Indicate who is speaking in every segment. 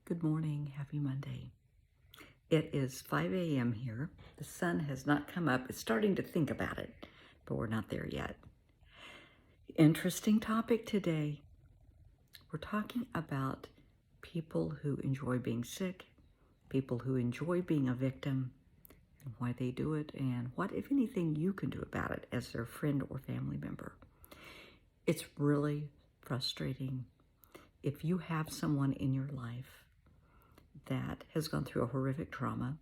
Speaker 1: Good morning. Happy Monday. It is 5 a.m. here. The sun has not come up. It's starting to think about it, but we're not there yet. Interesting topic today. We're talking about people who enjoy being sick, people who enjoy being a victim, and why they do it, and what, if anything, you can do about it as their friend or family member. It's really frustrating if you have someone in your life that has gone through a horrific trauma.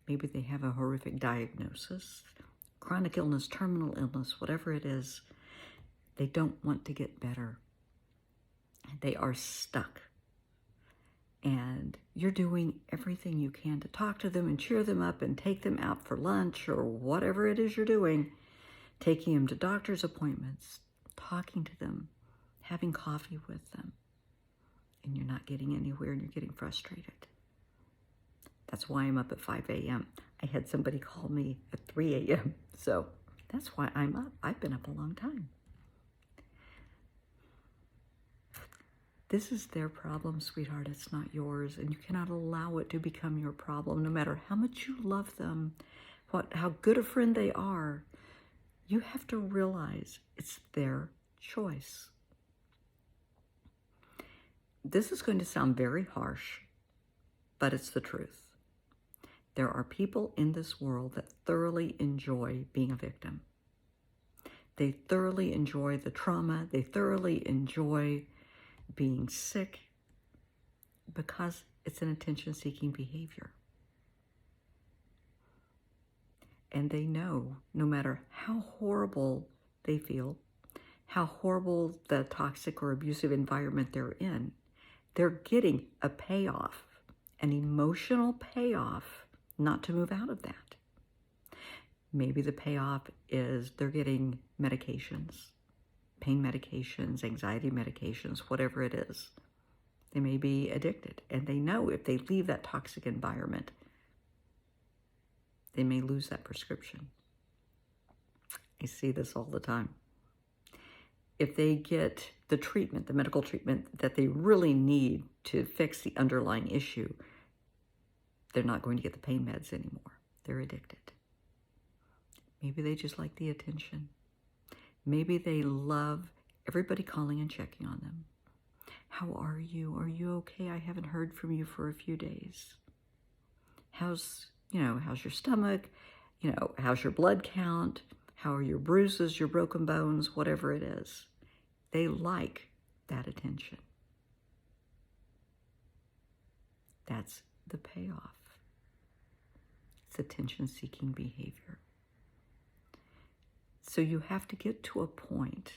Speaker 1: Maybe they have a horrific diagnosis, chronic illness, terminal illness, whatever it is. They don't want to get better. They are stuck. And you're doing everything you can to talk to them and cheer them up and take them out for lunch or whatever it is you're doing, taking them to doctor's appointments, talking to them, having coffee with them. And you're not getting anywhere and you're getting frustrated. That's why I'm up at 5 a.m. I had somebody call me at 3 a.m. So that's why I'm up. I've been up a long time. This is their problem, sweetheart. It's not yours. And you cannot allow it to become your problem, no matter how much you love them, how good a friend they are. You have to realize it's their choice. This is going to sound very harsh, but it's the truth. There are people in this world that thoroughly enjoy being a victim. They thoroughly enjoy the trauma. They thoroughly enjoy being sick because it's an attention-seeking behavior. And they know no matter how horrible they feel, how horrible the toxic or abusive environment they're in, they're getting a payoff, an emotional payoff, not to move out of that. Maybe the payoff is they're getting medications, pain medications, anxiety medications, whatever it is. They may be addicted, and they know if they leave that toxic environment, they may lose that prescription. I see this all the time. If they get the treatment, the medical treatment that they really need to fix the underlying issue, they're not going to get the pain meds anymore. They're addicted. Maybe they just like the attention. Maybe they love everybody calling and checking on them. How are you? Are you okay? I haven't heard from you for a few days. How's your stomach? How's your blood count? How are your bruises, your broken bones, whatever it is? They like that attention. That's the payoff. It's attention-seeking behavior. So you have to get to a point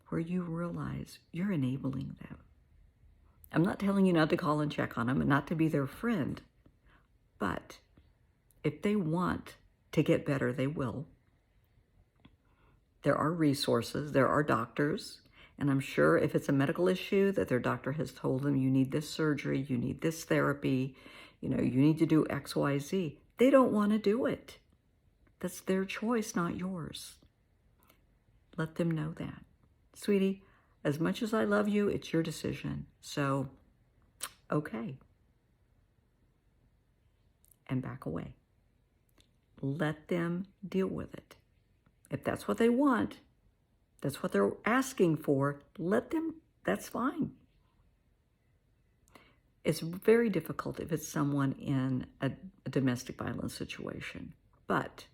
Speaker 1: where you realize you're enabling them. I'm not telling you not to call and check on them and not to be their friend, but if they want to get better, they will. There are resources, there are doctors, and I'm sure if it's a medical issue that their doctor has told them you need this surgery, you need this therapy, you need to do X, Y, Z. They don't want to do it. That's their choice, not yours. Let them know that. Sweetie, as much as I love you, it's your decision. So, okay. And back away. Let them deal with it. If that's what they want, that's what they're asking for, let them, that's fine. It's very difficult if it's someone in a domestic violence situation. But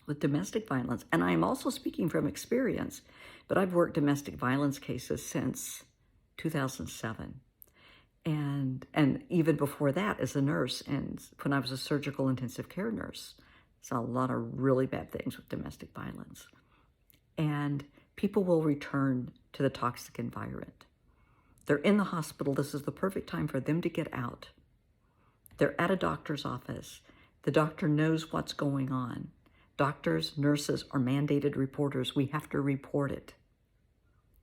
Speaker 1: with domestic violence, and I'm also speaking from experience, but I've worked domestic violence cases since 2007. And even before that as a nurse, and when I was a surgical intensive care nurse, saw a lot of really bad things with domestic violence. And people will return to the toxic environment. They're in the hospital. This is the perfect time for them to get out. They're at a doctor's office. The doctor knows what's going on. Doctors, nurses are mandated reporters. We have to report it.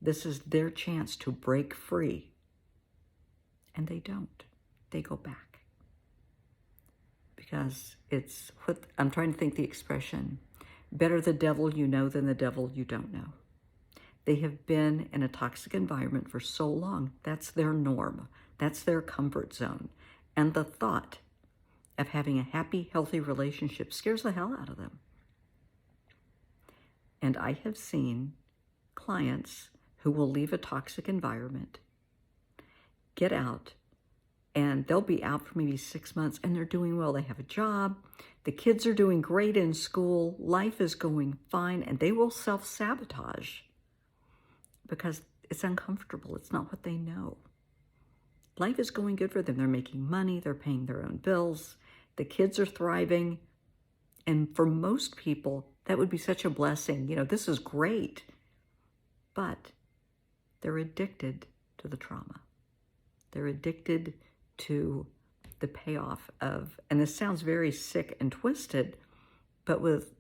Speaker 1: This is their chance to break free. And they don't. They go back. Because it's what I'm trying to think the expression, better the devil you know than the devil you don't know. They have been in a toxic environment for so long. That's their norm. That's their comfort zone. And the thought of having a happy, healthy relationship scares the hell out of them. And I have seen clients who will leave a toxic environment, get out, and they'll be out for maybe 6 months, and they're doing well. They have a job. The kids are doing great in school. Life is going fine, and they will self-sabotage because it's uncomfortable. It's not what they know. Life is going good for them. They're making money. They're paying their own bills. The kids are thriving. And for most people, that would be such a blessing. You know, this is great. But they're addicted to the trauma. They're addicted to the payoff of, and this sounds very sick and twisted, but with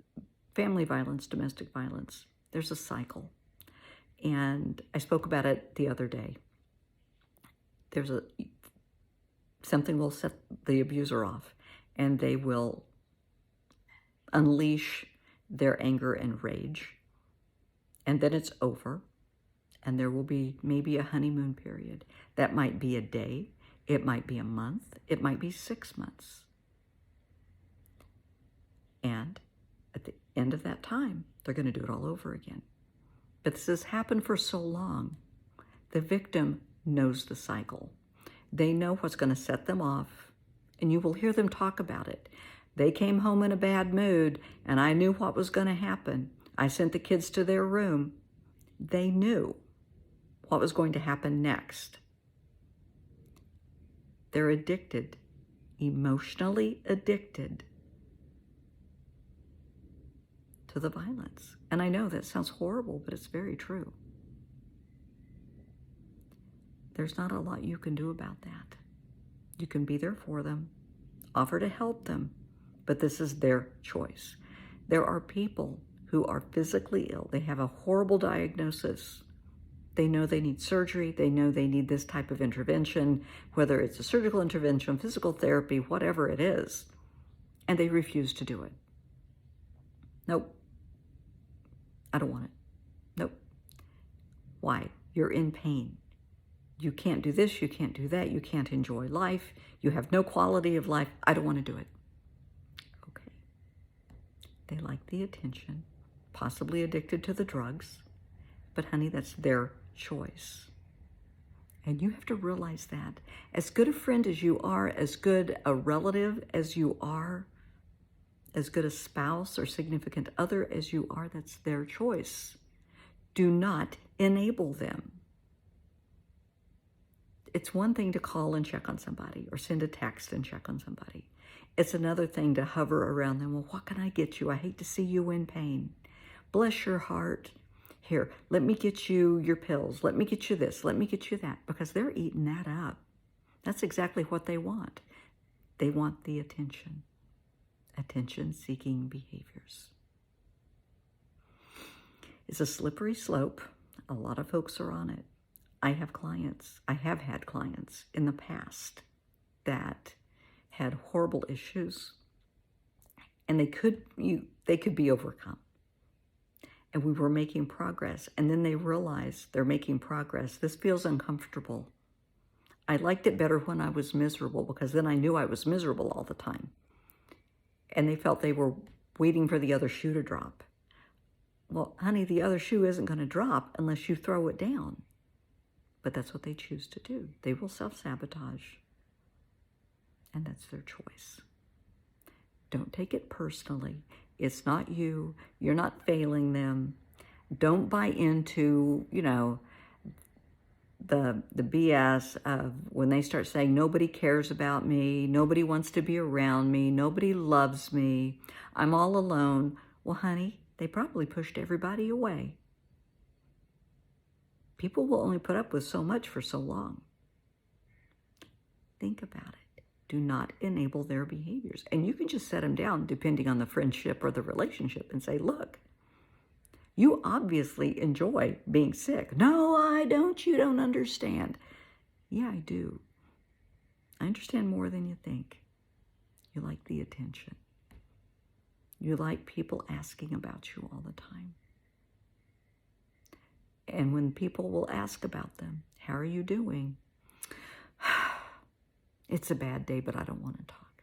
Speaker 1: family violence, domestic violence, there's a cycle. And I spoke about it the other day. Something will set the abuser off, and they will unleash their anger and rage, and then it's over, and there will be maybe a honeymoon period. That might be a day, it might be a month, it might be 6 months. And at the end of that time, they're going to do it all over again. But this has happened for so long. The victim knows the cycle. They know what's going to set them off, and you will hear them talk about it. They came home in a bad mood, and I knew what was going to happen. I sent the kids to their room. They knew what was going to happen next. They're addicted, emotionally addicted to the violence. And I know that sounds horrible, but it's very true. There's not a lot you can do about that. You can be there for them, offer to help them, but this is their choice. There are people who are physically ill. They have a horrible diagnosis. They know they need surgery. They know they need this type of intervention, whether it's a surgical intervention, physical therapy, whatever it is, and they refuse to do it. Nope. I don't want it. Nope. Why? You're in pain. You can't do this, you can't do that, you can't enjoy life, you have no quality of life. I don't want to do it. Okay. They like the attention, possibly addicted to the drugs, but honey, that's their choice. And you have to realize that. As good a friend as you are, as good a relative as you are, as good a spouse or significant other as you are, that's their choice. Do not enable them. It's one thing to call and check on somebody or send a text and check on somebody. It's another thing to hover around them. Well, what can I get you? I hate to see you in pain. Bless your heart. Here, let me get you your pills. Let me get you this. Let me get you that. Because they're eating that up. That's exactly what they want. They want the attention. Attention-seeking behaviors. It's a slippery slope. A lot of folks are on it. I have had clients in the past that had horrible issues, and they could be overcome. And we were making progress, and then they realized they're making progress. This feels uncomfortable. I liked it better when I was miserable, because then I knew I was miserable all the time. And they felt they were waiting for the other shoe to drop. Well, honey, the other shoe isn't going to drop unless you throw it down. But that's what they choose to do. They will self-sabotage. And that's their choice. Don't take it personally. It's not you. You're not failing them. Don't buy into, the BS of when they start saying, nobody cares about me, nobody wants to be around me, nobody loves me, I'm all alone. Well, honey, they probably pushed everybody away. People will only put up with so much for so long. Think about it. Do not enable their behaviors. And you can just set them down depending on the friendship or the relationship and say, look, you obviously enjoy being sick. No, I don't. You don't understand. Yeah, I do. I understand more than you think. You like the attention. You like people asking about you all the time. And when people will ask about them, how are you doing? It's a bad day, but I don't want to talk.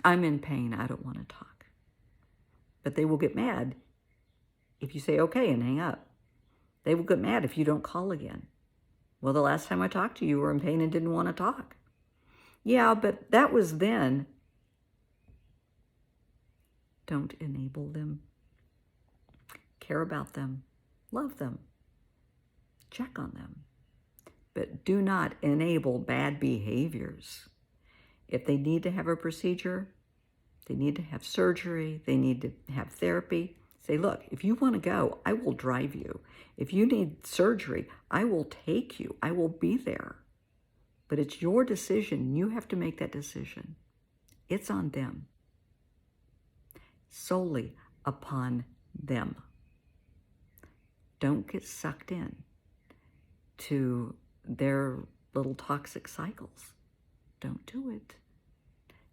Speaker 1: I'm in pain. I don't want to talk. But they will get mad if you say okay and hang up. They will get mad if you don't call again. Well, the last time I talked to you, you were in pain and didn't want to talk. Yeah, but that was then. Don't enable them. Care about them. Love them. Check on them. But do not enable bad behaviors. If they need to have a procedure, they need to have surgery, they need to have therapy, say, look, if you want to go, I will drive you. If you need surgery, I will take you. I will be there. But it's your decision. You have to make that decision. It's on them. Solely upon them. Don't get sucked in to their little toxic cycles. Don't do it.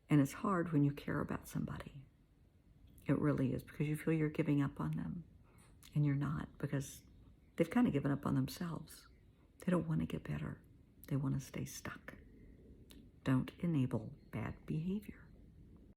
Speaker 1: And it's hard when you care about somebody. It really is, because you feel you're giving up on them. And you're not, because they've kind of given up on themselves. They don't want to get better. They want to stay stuck. Don't enable bad behavior.